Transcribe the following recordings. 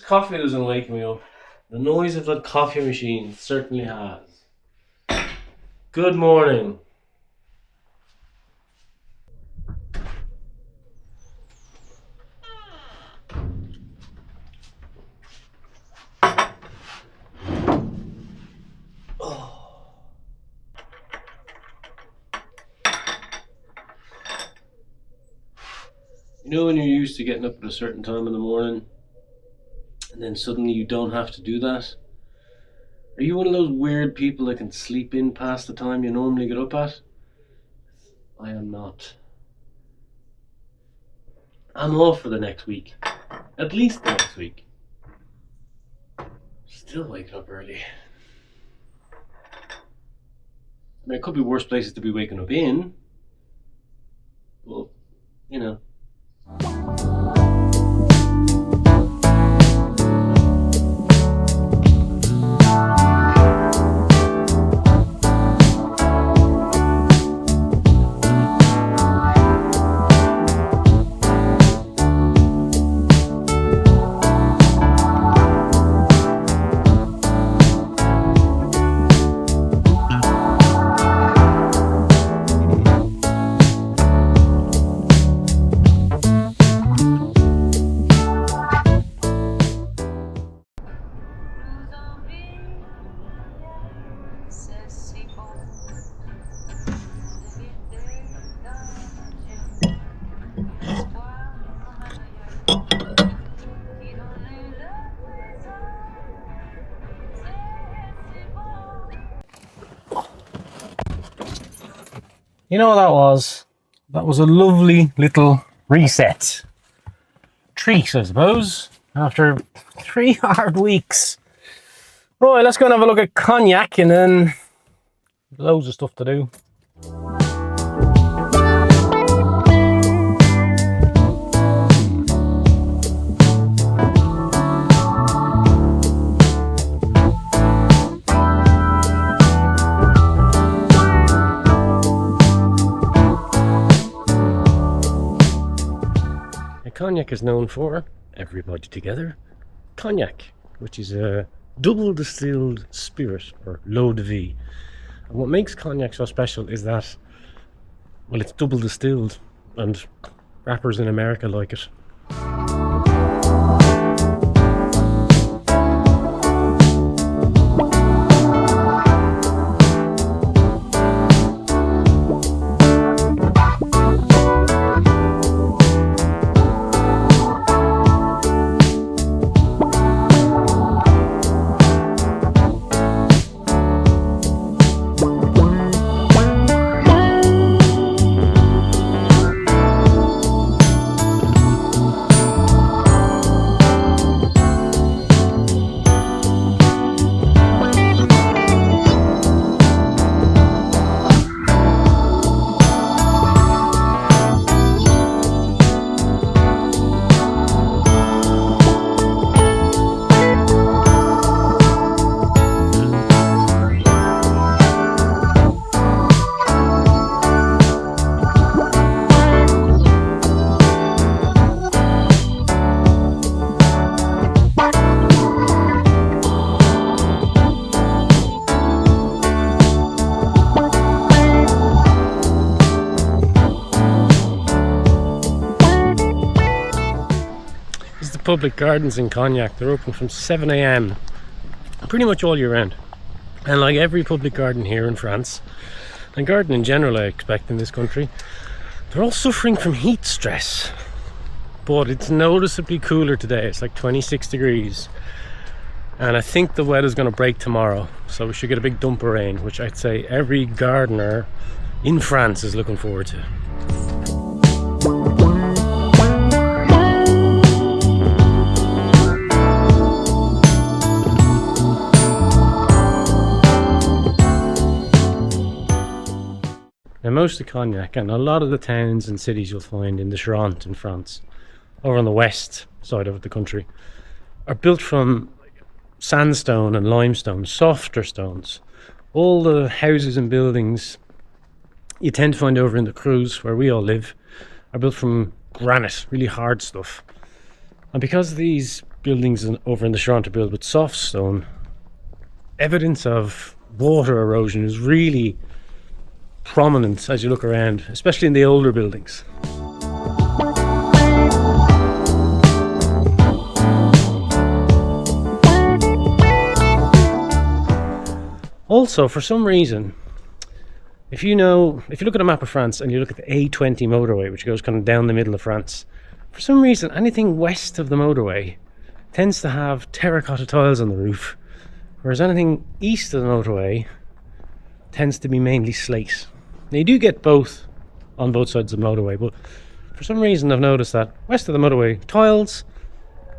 coffee doesn't wake me up. The noise of that coffee machine certainly has. Good morning. You know when you're used to getting up at a certain time in the morning and then suddenly you don't have to do that? Are you one of those weird people that can sleep in past the time you normally get up at? I am not. I'm off for the next week. At least the next week. Still waking up early. I mean, it could be worse places to be waking up in. Well, you know. You know what that was? That was a lovely little reset. Treat, I suppose, after 3 hard weeks. Right, let's go and have a look at Cognac and then loads of stuff to do. Cognac is known for, everybody together, Cognac, which is a double distilled spirit, or l'eau de vie. And what makes Cognac so special is that, well, it's double distilled, and rappers in America like it. Public gardens in Cognac. They're open from 7 a.m. pretty much all year round, and like every public garden here in France, and garden in general I expect in this country, they're all suffering from heat stress. But it's noticeably cooler today. It's like 26 degrees, and I think the weather's going to break tomorrow, so we should get a big dump of rain, which I'd say every gardener in France is looking forward to. Now most of Cognac, and a lot of the towns and cities you'll find in the Charente in France, over on the west side of the country, are built from sandstone and limestone, softer stones. All the houses and buildings you tend to find over in the Creuse, where we all live, are built from granite, really hard stuff. And because these buildings over in the Charente built with soft stone, evidence of water erosion is really prominent as you look around, especially in the older buildings. Also, for some reason, if you look at a map of France and you look at the A20 motorway, which goes kind of down the middle of France, for some reason, anything west of the motorway tends to have terracotta tiles on the roof, whereas anything east of the motorway tends to be mainly slate. Now, you do get both on both sides of the motorway, but for some reason I've noticed that west of the motorway, tiles,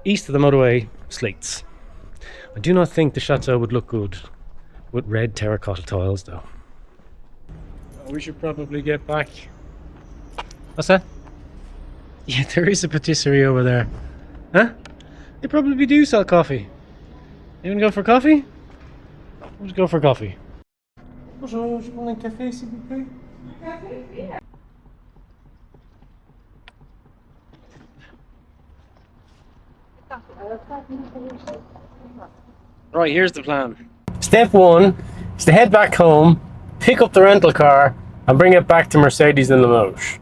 east of the motorway, slates. I do not think the chateau would look good with red terracotta tiles, though. We should probably get back. What's that? Yeah, there is a patisserie over there. Huh? They probably do sell coffee. You wanna go for coffee? Let's go for coffee. Bonjour, je prends un café, s'il vous plaît. Right, here's the plan. Step one is to head back home, pick up the rental car, and bring it back to Mercedes in Limoges.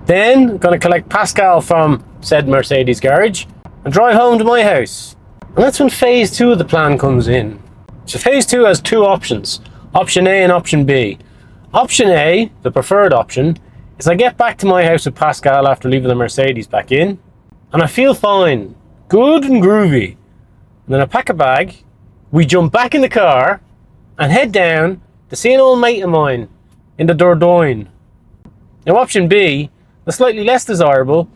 Then I'm going to collect Pascal from said Mercedes garage and drive home to my house. And that's when phase 2 of the plan comes in. So phase 2 has two options, option A and option B. Option A, the preferred option, is I get back to my house with Pascal after leaving the Mercedes back in, and I feel fine, good and groovy. And then I pack a bag, we jump back in the car and head down to see an old mate of mine in the Dordogne. Now option B, the slightly less desirable,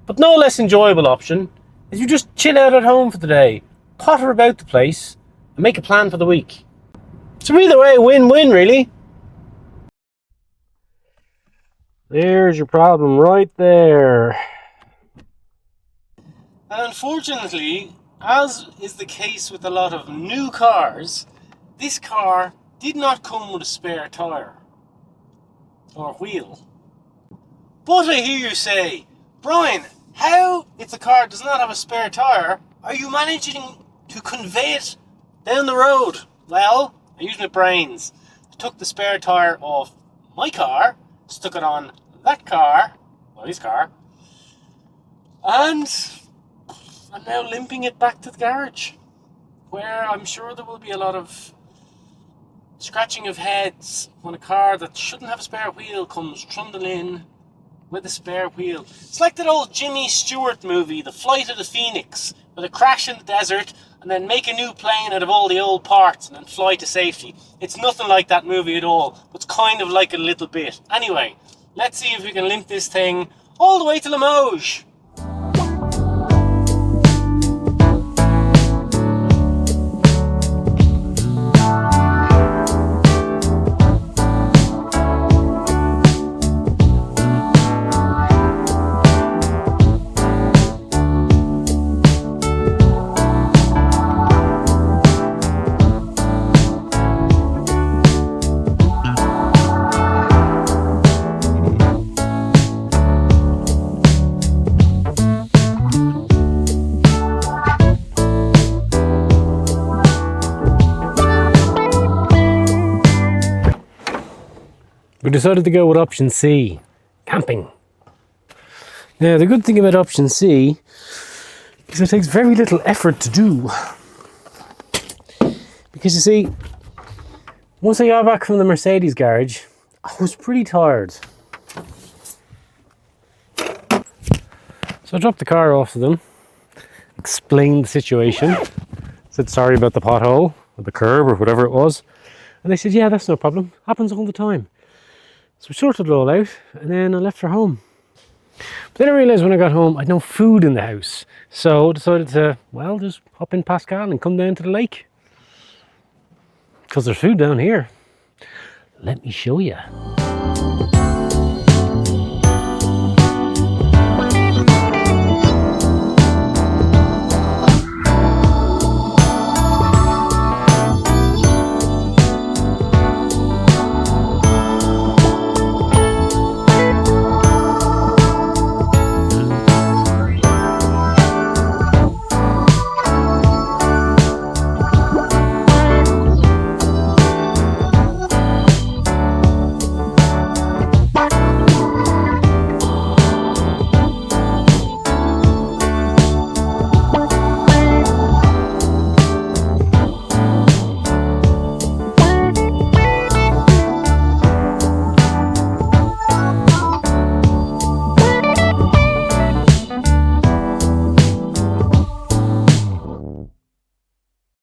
but no less enjoyable option, is you just chill out at home for the day, potter about the place, and make a plan for the week. So either way, win-win really. There's your problem right there. And unfortunately, as is the case with a lot of new cars, this car did not come with a spare tyre or wheel. But I hear you say, Brian, how, if the car does not have a spare tyre, are you managing to convey it down the road? Well, I used my brains. I took the spare tyre off my car, stuck it on that car, well, his car, and I'm now limping it back to the garage, where I'm sure there will be a lot of scratching of heads when a car that shouldn't have a spare wheel comes trundling in with a spare wheel. It's like that old Jimmy Stewart movie, The Flight of the Phoenix, where they crash in the desert and then make a new plane out of all the old parts and then fly to safety. It's nothing like that movie at all, but it's kind of like it a little bit. Anyway, let's see if we can limp this thing all the way to Limoges. We decided to go with option C, camping. Now the good thing about option C is it takes very little effort to do. Because you see, once I got back from the Mercedes garage, I was pretty tired. So I dropped the car off to them, explained the situation, said sorry about the pothole, or the curb, or whatever it was. And they said, yeah, that's no problem, happens all the time. So we sorted it all out, and then I left for home. But then I realised when I got home, I'd no food in the house. So I decided to, well, just hop in Pascal and come down to the lake. Because there's food down here. Let me show you.